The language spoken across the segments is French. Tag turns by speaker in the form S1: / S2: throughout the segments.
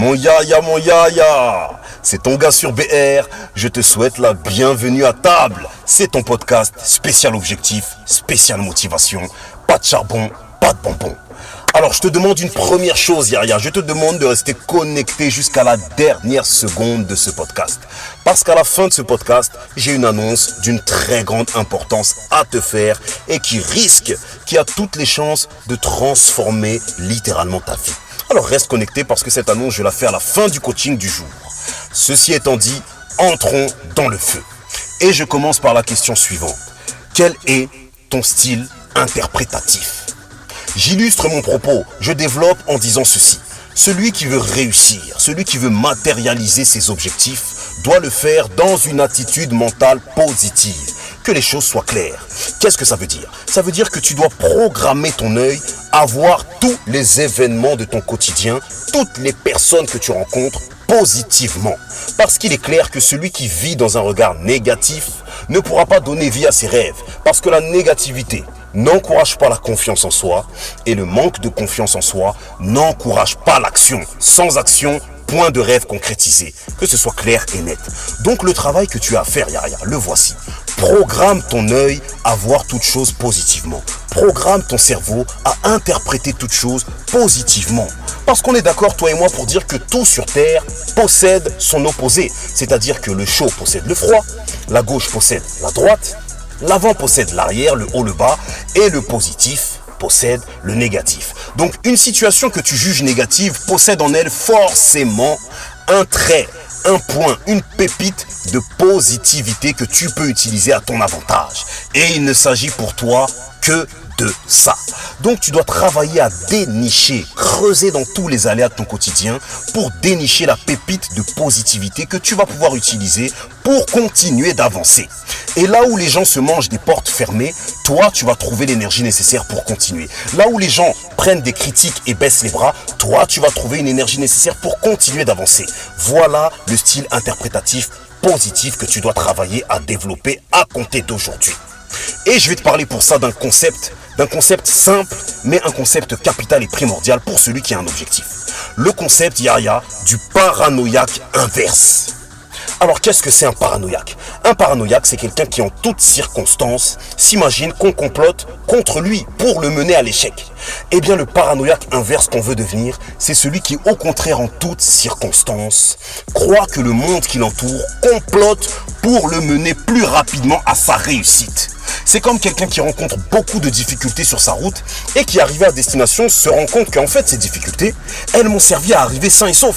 S1: Mon yaya, c'est ton gars sur BR, je te souhaite la bienvenue à table. C'est ton podcast spécial objectif, spécial motivation, pas de charbon, pas de bonbons. Alors je te demande une première chose yaya, je te demande de rester connecté jusqu'à la dernière seconde de ce podcast. Parce qu'à la fin de ce podcast, j'ai une annonce d'une très grande importance à te faire et qui a toutes les chances de transformer littéralement ta vie. Alors reste connecté parce que cette annonce, je la fais à la fin du coaching du jour. Ceci étant dit, entrons dans le feu. Et je commence par la question suivante. Quel est ton style interprétatif ? J'illustre mon propos, je développe en disant ceci. Celui qui veut réussir, celui qui veut matérialiser ses objectifs, doit le faire dans une attitude mentale positive. Que les choses soient claires. Qu'est-ce que ça veut dire ? Ça veut dire que tu dois programmer ton œil à voir tous les événements de ton quotidien, toutes les personnes que tu rencontres positivement. Parce qu'il est clair que celui qui vit dans un regard négatif ne pourra pas donner vie à ses rêves. Parce que la négativité n'encourage pas la confiance en soi et le manque de confiance en soi n'encourage pas l'action. Sans action, point de rêve concrétisé. Que ce soit clair et net. Donc le travail que tu as à faire, Yaya, le voici. Programme ton œil à voir toute chose positivement. Programme ton cerveau à interpréter toute chose positivement. Parce qu'on est d'accord, toi et moi, pour dire que tout sur Terre possède son opposé. C'est-à-dire que le chaud possède le froid, la gauche possède la droite, l'avant possède l'arrière, le haut, le bas, et le positif possède le négatif. Donc une situation que tu juges négative possède en elle forcément un trait, un point, une pépite de positivité que tu peux utiliser à ton avantage. Et il ne s'agit pour toi que de ça. Donc tu dois travailler à dénicher, creuser dans tous les aléas de ton quotidien pour dénicher la pépite de positivité que tu vas pouvoir utiliser pour continuer d'avancer. Et là où les gens se mangent des portes fermées, toi tu vas trouver l'énergie nécessaire pour continuer. Là où les gens prennent des critiques et baissent les bras, toi tu vas trouver une énergie nécessaire pour continuer d'avancer. Voilà le style interprétatif positif que tu dois travailler à développer à compter d'aujourd'hui. Et je vais te parler pour ça d'un concept simple, mais un concept capital et primordial pour celui qui a un objectif. Le concept, Yaya, du paranoïaque inverse. Alors qu'est-ce que c'est un paranoïaque ? Un paranoïaque, c'est quelqu'un qui en toutes circonstances s'imagine qu'on complote contre lui pour le mener à l'échec. Eh bien le paranoïaque inverse qu'on veut devenir, c'est celui qui au contraire en toutes circonstances croit que le monde qui l'entoure complote pour le mener plus rapidement à sa réussite. C'est comme quelqu'un qui rencontre beaucoup de difficultés sur sa route et qui arrivé à destination se rend compte qu'en fait ces difficultés, elles m'ont servi à arriver sain et sauf.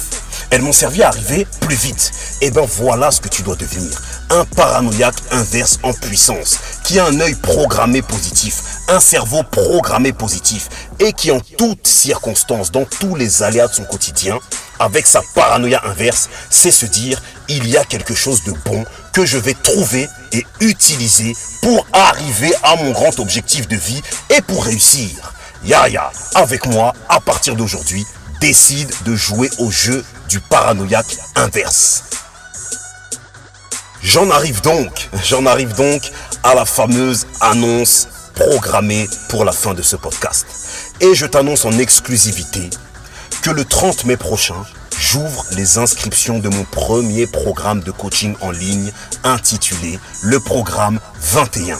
S1: Elles m'ont servi à arriver plus vite. Et bien voilà ce que tu dois devenir. Un paranoïaque inverse en puissance, qui a un œil programmé positif, un cerveau programmé positif, et qui en toutes circonstances, dans tous les aléas de son quotidien, avec sa paranoïa inverse, c'est se dire, il y a quelque chose de bon que je vais trouver et utiliser pour arriver à mon grand objectif de vie et pour réussir. Yaya, avec moi, à partir d'aujourd'hui, décide de jouer au jeu du paranoïaque inverse. J'en arrive donc à la fameuse annonce programmée pour la fin de ce podcast. Et je t'annonce en exclusivité que le 30 mai prochain, j'ouvre les inscriptions de mon premier programme de coaching en ligne intitulé le programme 21.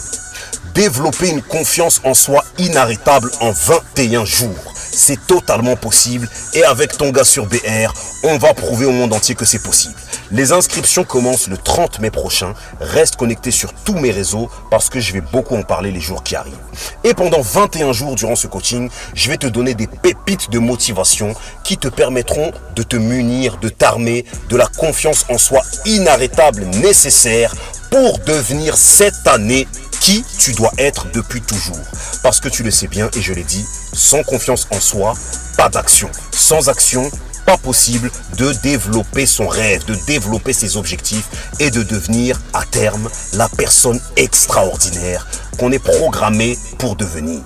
S1: Développer une confiance en soi inarrêtable en 21 jours. C'est totalement possible et avec ton gars sur BR, on va prouver au monde entier que c'est possible. Les inscriptions commencent le 30 mai prochain. Reste connecté sur tous mes réseaux parce que je vais beaucoup en parler les jours qui arrivent. Et pendant 21 jours durant ce coaching, je vais te donner des pépites de motivation qui te permettront de te munir, de t'armer de la confiance en soi inarrêtable nécessaire pour devenir cette année qui tu dois être depuis toujours. Parce que tu le sais bien et je l'ai dit, sans confiance en soi, pas d'action. Sans action, pas possible de développer son rêve, de développer ses objectifs et de devenir à terme la personne extraordinaire qu'on est programmé pour devenir.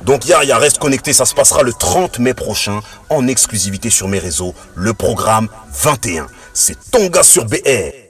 S1: Donc Yaya, reste connecté, ça se passera le 30 mai prochain en exclusivité sur mes réseaux, le programme 21. C'est ton gars sur BR.